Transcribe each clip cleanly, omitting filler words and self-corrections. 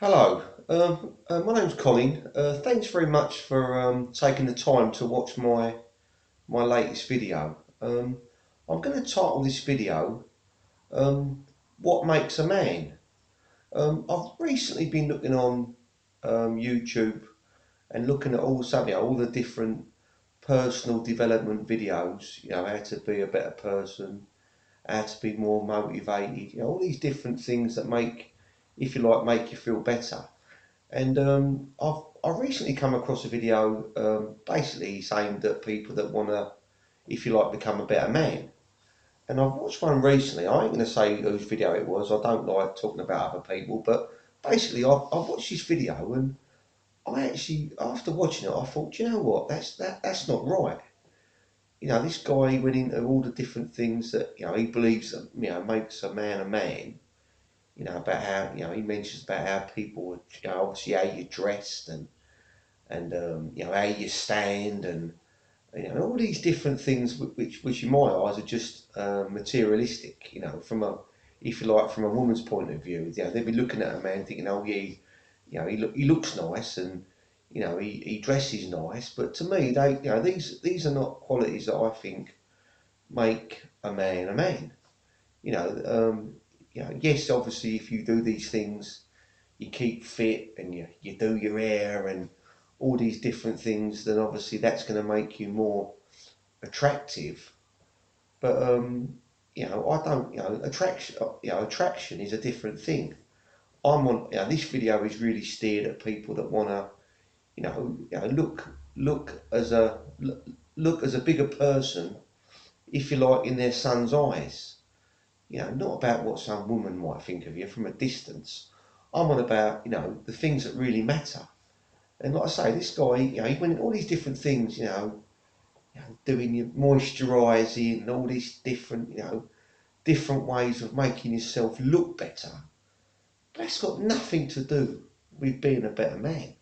Hello, my name's Colin. Thanks very much for taking the time to watch my latest video. I'm going to title this video "What Makes a Man." I've recently been looking on YouTube and looking at all the different personal development videos. How to be a better person, how to be more motivated. All these different things that make, if you like, make you feel better. And I've recently come across a video basically saying that people that want to, if you like, become a better man. And I've watched one recently. I ain't going to say whose video it was. I don't like talking about other people, but basically I've watched this video and I actually, after watching it, I thought, you know what, that's not right. This guy went into all the different things that he believes that makes a man. About how he mentions about how people, obviously how you're dressed and how you stand and all these different things which in my eyes are just materialistic. From a, if you like, from a woman's point of view, they'd be looking at a man thinking, oh yeah, he looks nice and he dresses nice. But to me, these are not qualities that I think make a man a man. You know, um, yes, obviously, if you do these things, you keep fit and you do your hair and all these different things, then obviously that's going to make you more attractive. But I don't. Attraction is a different thing. I'm on. This video is really steered at people that want to, look as a look as a bigger person, if you like, in their son's eyes. Not about what some woman might think of you from a distance. I'm on about, the things that really matter. And like I say, this guy, he went all these different things, doing your moisturising and all these different, different ways of making yourself look better. But that's got nothing to do with being a better man,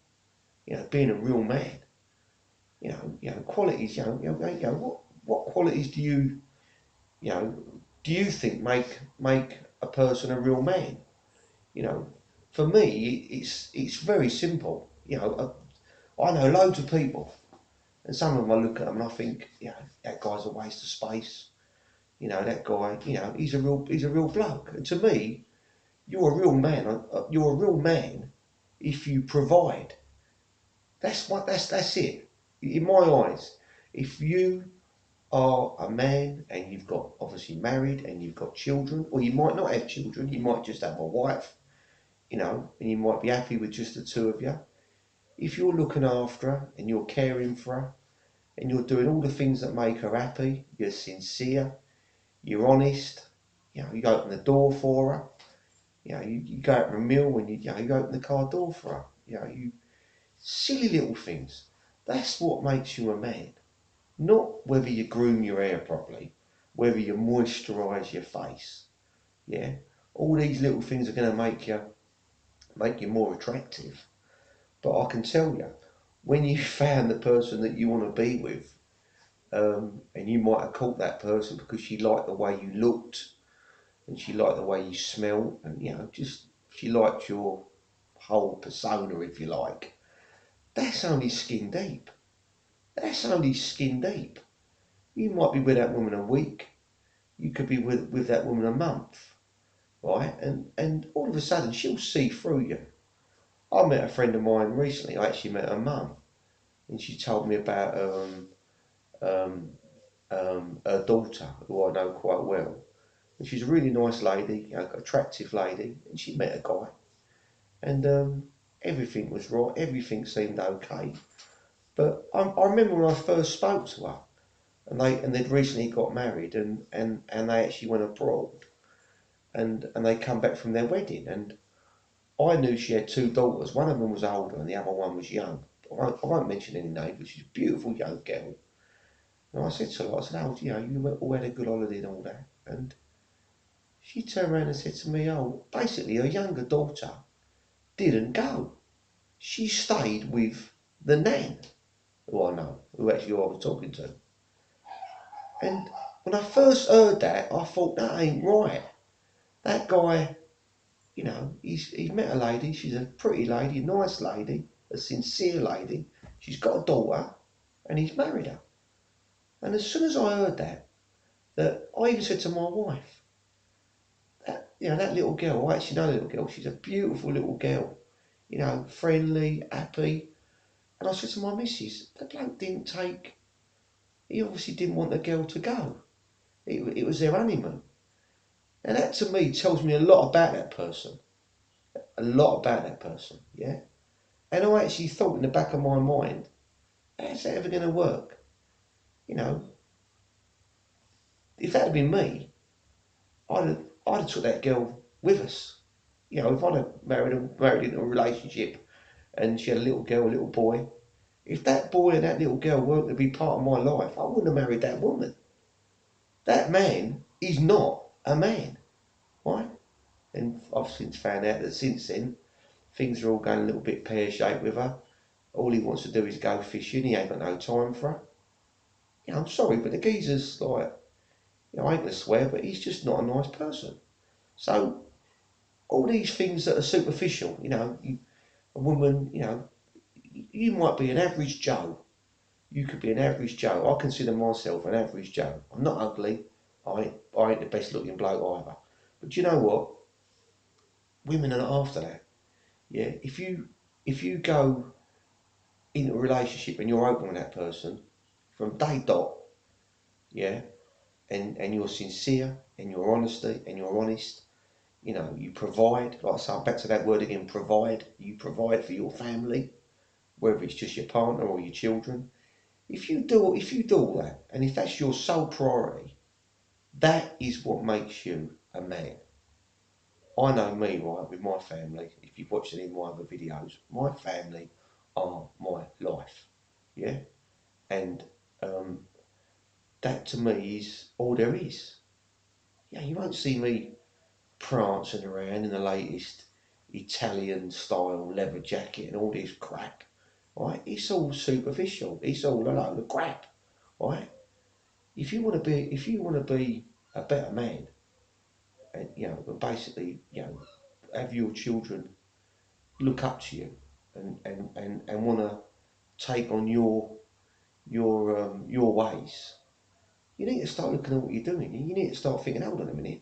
being a real man. Qualities, what qualities you know, do you think make a person a real man? You know, for me, it's very simple. I know loads of people, and some of them I look at them and I think, that guy's a waste of space. That guy, he's a real bloke. And to me, you're a real man. You're a real man if you provide. That's it. In my eyes, if you are a man and you've got obviously married and you've got children, or you might not have children, you might just have a wife, and you might be happy with just the two of you. If you're looking after her and you're caring for her and you're doing all the things that make her happy, you're sincere, you're honest, you open the door for her, you go out for a meal and you open the car door for her, you silly little things. That's what makes you a man. Not whether you groom your hair properly, whether you moisturise your face. Yeah, all these little things are going to make you more attractive. But I can tell you, when you found the person that you want to be with, and you might have caught that person because she liked the way you looked and she liked the way you smelled, and just she liked your whole persona, if you like. That's only skin deep. That's only skin deep. You might be with that woman a week. You could be with that woman a month, right? And all of a sudden she'll see through you. I met a friend of mine recently. I actually met her mum, and she told me about um, her daughter, who I know quite well. And she's a really nice lady, attractive lady, and she met a guy, and everything was right. Everything seemed okay. But I remember when I first spoke to her, and they'd recently got married, and they actually went abroad, and they come back from their wedding, and I knew she had two daughters. One of them was older, and the other one was young. I won't mention any names, but she's a beautiful young girl. And I said to her, I said, oh, you all had a good holiday and all that. And she turned around and said to me, oh, basically her younger daughter didn't go. She stayed with the nan, who I know, who I was talking to. And when I first heard that, I thought, that ain't right. That guy, You know, he's met a lady. She's a pretty lady, a nice lady, a sincere lady. She's got a daughter, and he's married her. And as soon as I heard that I even said to my wife, that little girl. I actually know the little girl. She's a beautiful little girl. You know, friendly, happy. And I said to my missus, the bloke didn't take. He obviously didn't want the girl to go. It was their honeymoon. And that to me tells me a lot about that person. A lot about that person, yeah? And I actually thought in the back of my mind, how's that ever going to work? You know, if that had been me, I'd have took that girl with us. You know, if I'd have married into a relationship and she had a little girl, a little boy, if that boy and that little girl weren't to be part of my life, I wouldn't have married that woman. That man is not a man, right? And I've since found out that since then, things are all going a little bit pear-shaped with her. All he wants to do is go fishing. He ain't got no time for her. You know, I'm sorry, but the geezer's like, I ain't gonna swear, but he's just not a nice person. So all these things that are superficial, a woman, you might be an average Joe. You could be an average Joe. I consider myself an average Joe. I'm not ugly. I ain't the best looking bloke either. But you know what? Women are not after that. Yeah. If you go into a relationship and you're open with that person from day dot, yeah, and you're sincere and you're honesty and you're honest, you provide, like I say, back to that word again, provide. You provide for your family, whether it's just your partner or your children. If you do all that, and if that's your sole priority, that is what makes you a man. I know me, right, with my family. If you've watched any of my other videos, my family are my life. Yeah, and um, that to me is all there is. Yeah, you won't see me prancing around in the latest Italian style leather jacket and all this crap. Right? It's all superficial. It's all a load of crap. Right? If you want to be a better man, and basically, have your children look up to you and want to take on your ways, you need to start looking at what you're doing. You need to start thinking, hold on a minute.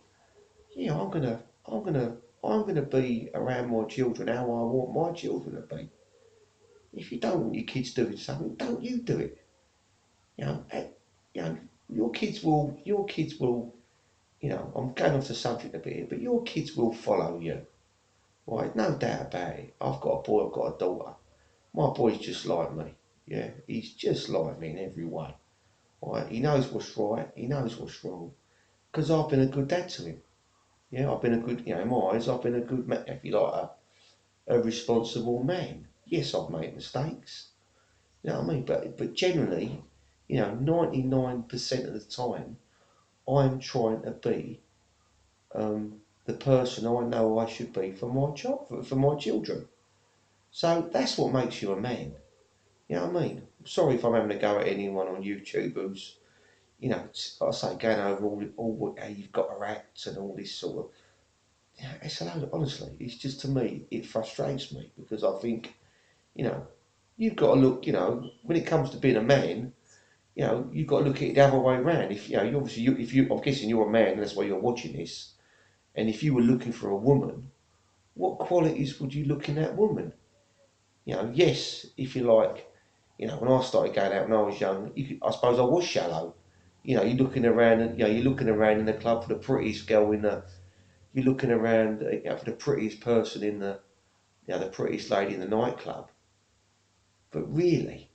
Yeah, I'm gonna be around my children how I want my children to be. If you don't want your kids doing something, don't you do it. You know, eh, you know, your kids will. I'm going off the subject a bit here, but your kids will follow you, right? No doubt about it. I've got a boy, I've got a daughter. My boy's just like me. Yeah, he's just like me in every way. Right? He knows what's right. He knows what's wrong. Because I've been a good dad to him. Yeah, I've been a good, in my eyes, I've been a good, if you like, a responsible man. Yes, I've made mistakes. You know what I mean? But generally, 99% of the time, I'm trying to be the person I know I should be for my child, for my children. So that's what makes you a man. You know what I mean? Sorry if I'm having a go at anyone on YouTube who's, I say, going over all how you've got to act and all this sort of. Yeah, it's a load. Honestly, it's just to me, it frustrates me because I think, you know, you've got to look. When it comes to being a man, you've got to look at it the other way around. If you obviously, if you, I'm guessing you're a man, and that's why you're watching this. And if you were looking for a woman, what qualities would you look in that woman? Yes, if you like, when I started going out when I was young, I suppose I was shallow. You're looking around, and you're looking around in the club for the prettiest girl in the. You're looking around for the prettiest person in the prettiest lady in the nightclub. But really,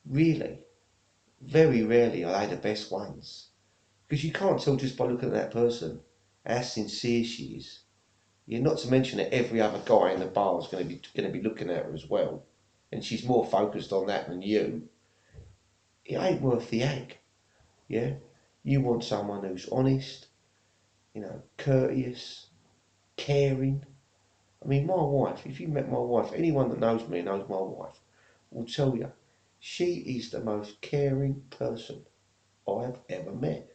very rarely are they the best ones. Because you can't tell just by looking at that person how sincere she is. You're not to mention that every other guy in the bar is going to be looking at her as well, and she's more focused on that than you. It ain't worth the egg. Yeah, you want someone who's honest, courteous, caring. I mean, my wife. If you met my wife, anyone that knows me knows my wife will tell you she is the most caring person I've ever met.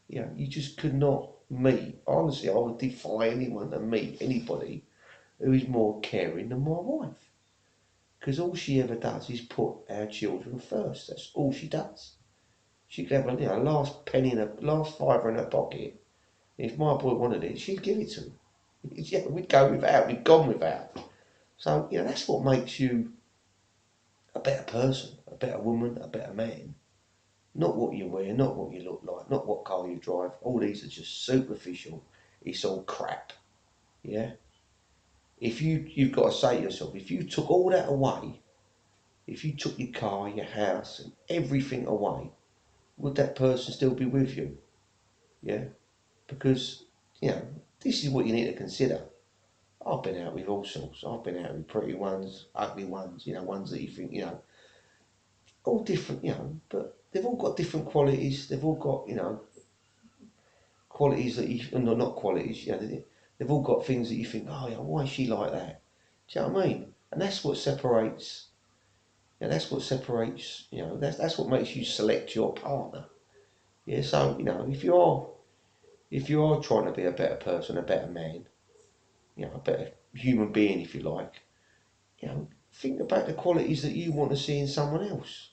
You just could not meet, honestly, I would defy anyone to meet anybody who is more caring than my wife. Because all she ever does is put our children first. That's all she does. She could have a last penny in her, last fiver in her pocket. If my boy wanted it, she'd give it to him. Yeah, we'd go without. We'd gone without. So that's what makes you a better person, a better woman, a better man. Not what you wear, not what you look like, not what car you drive. All these are just superficial. It's all crap. Yeah. If you've got to say to yourself, if you took all that away, if you took your car, your house, and everything away, would that person still be with you? Yeah. Because this is what you need to consider. I've been out with all sorts. I've been out with pretty ones, ugly ones. Ones that you think all different. But they've all got different qualities. They've all got qualities that you, no, not qualities. They've all got things that you think, oh yeah, why is she like that? Do you know what I mean? And that's what separates. That's what separates. That's what makes you select your partner. Yeah. So if you are trying to be a better person, a better man, a better human being, if you like, think about the qualities that you want to see in someone else.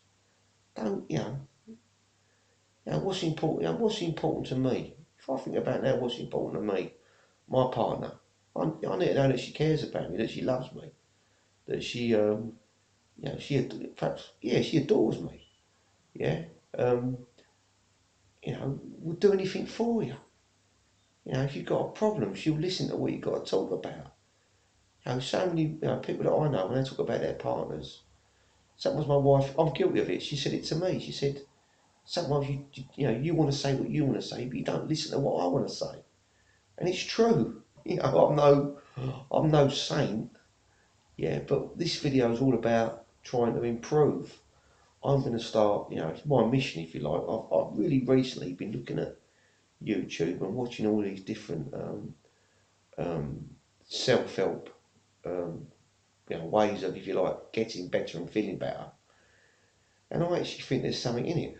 Don't what's important? What's important to me? If I think about now, what's important to me, my partner, I need to know that she cares about me, that she loves me, that she adores me. Yeah, will do anything for you. If you've got a problem, she'll listen to what you've got to talk about. So many people that I know, when they talk about their partners, sometimes my wife, I'm guilty of it. She said it to me. She said, sometimes you want to say what you want to say, but you don't listen to what I want to say, and it's true. I'm no saint, but this video is all about trying to improve. I'm going to start, it's my mission, if you like. I've really recently been looking at YouTube and watching all these different um, self-help ways of, if you like, getting better and feeling better. And I actually think there's something in it.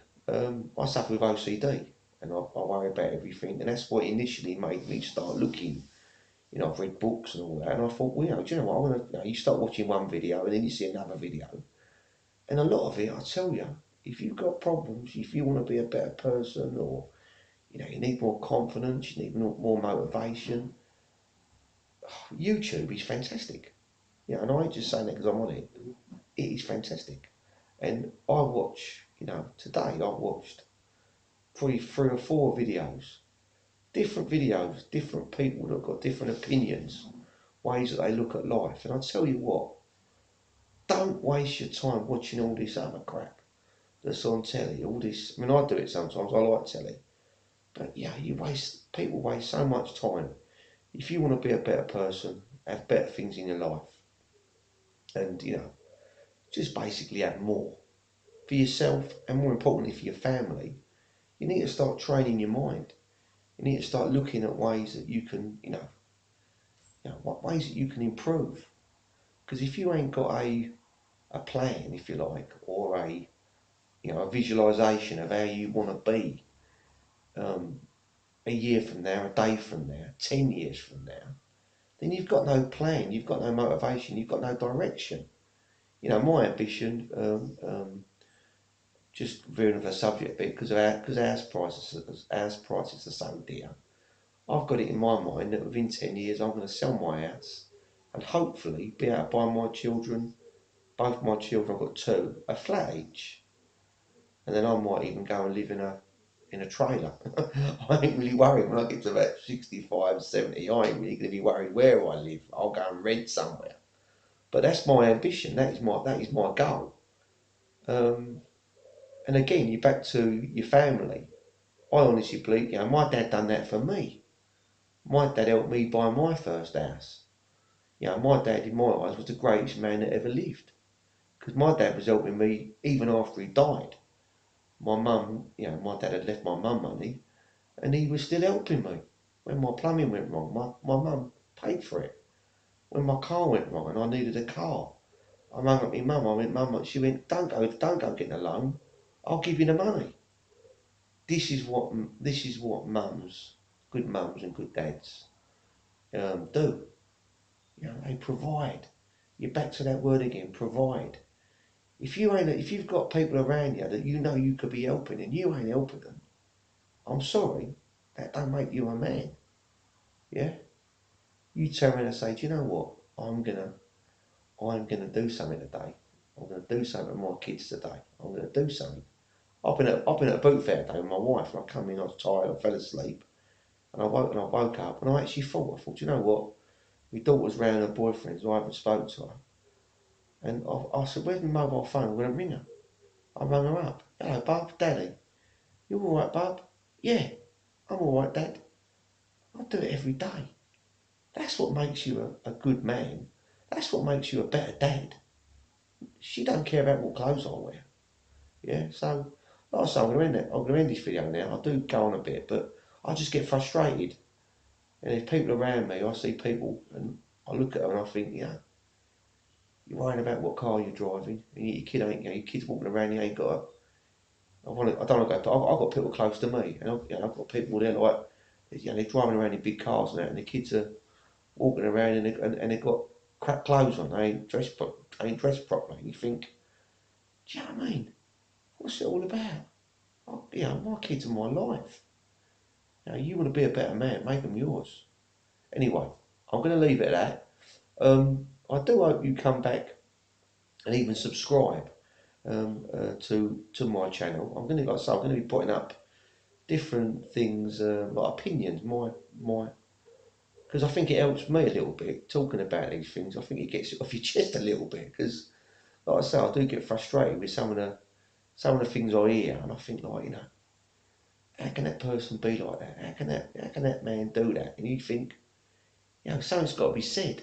I suffer with OCD, and I worry about everything, and that's what initially made me start looking. I've read books and all that, and I thought, do you know what? I want to. You start watching one video, and then you see another video, and a lot of it, I tell you, if you've got problems, if you want to be a better person, or you need more confidence, you need more motivation, YouTube is fantastic. And I ain't just saying that because I'm on it. It is fantastic. And I watch, today I watched probably 3 or 4 videos, different people that have got different opinions, ways that they look at life. And I tell you what, don't waste your time watching all this other crap that's on telly. All this, I mean, I do it sometimes. I like telly, but people waste so much time. If you want to be a better person, have better things in your life, and just basically have more for yourself, and more importantly for your family, you need to start training your mind. You need to start looking at ways that you can, what ways that you can improve. Because if you ain't got a plan, if you like, or a visualization of how you want to be um, a year from now, a day from now, 10 years from now, then you've got no plan, you've got no motivation, you've got no direction. My ambition, just veering off the subject a bit, because house prices are so dear. I've got it in my mind that within 10 years I'm going to sell my house and hopefully be able to buy both my children, I've got 2, a flat each. And then I might even go and live in a trailer. I ain't really worried when I get to about 65, 70. I ain't really going to be worried where I live. I'll go and rent somewhere. But that's my ambition. That is my goal. And again, you're back to your family. I honestly believe, my dad done that for me. My dad helped me buy my first house. My dad, in my eyes, was the greatest man that ever lived. Because my dad was helping me even after he died. My mum, my dad had left my mum money, and he was still helping me. When my plumbing went wrong, my mum paid for it. When my car went wrong and I needed a car, I rang up my mum. I went, Mum, she went, don't go getting a loan. I'll give you the money. This is what mums good mums and good dads do. You know, they provide. You're back to that word again, provide. If you've got people around you that you know you could be helping and you ain't helping them, I'm sorry, that don't make you a man. Yeah? You turn around and say, do you know what? I'm gonna do something today. I'm gonna do something with my kids today. I'm gonna do something. I've been at a boot fair today with my wife, and I come in, I was tired, I fell asleep, and I woke up, and I actually thought, do you know what? My daughter's round her boyfriend, so I haven't spoken to her, and I said, where's my mobile phone? I'm gonna ring her. I rang her up. Hello, Bub, Daddy. You all right, Bub? Yeah, I'm all right, Dad. I do it every day. That's what makes you a good man. That's what makes you a better dad. She don't care about what clothes I wear. Yeah, so like I say, I'm gonna end this video now. I do go on a bit, but I just get frustrated. And if people around me, I see people and I look at them and I think, you're worrying about what car you're driving, and your kid ain't, your kid's walking around, you ain't got a, I don't want to go, but I've got people close to me, and I've got people there like, they're driving around in big cars and that, and the kids are walking around and they've got crap clothes on, they ain't dressed properly. And you think, do you know what I mean? What's it all about? My kids are my life. You want to be a better man, make them yours. Anyway, I'm going to leave it at that. I do hope you come back and even subscribe to my channel. Like I say, I'm going to be putting up different things, like opinions, my because I think it helps me a little bit talking about these things. I think it gets it off your chest a little bit because, like I say, I do get frustrated with some of the things I hear, and I think like, how can that person be like that? How can that man do that? And you think, something's got to be said.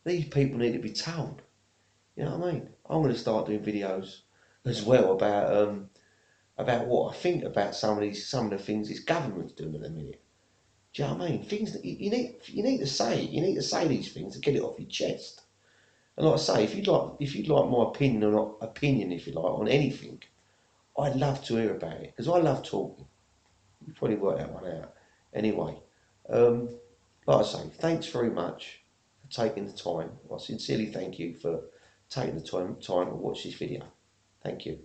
These people need to be told. You know what I mean? I'm going to start doing videos as well about what I think about some of the things this government's doing at the minute. Do you know what I mean? Things that you need to say. You need to say these things to get it off your chest. And like I say, if you'd like my opinion or not opinion, if you like, on anything, I'd love to hear about it because I love talking. You probably worked that one out. Anyway, um, like I say, thanks very much for taking the time. I sincerely thank you for taking the time to watch this video. Thank you.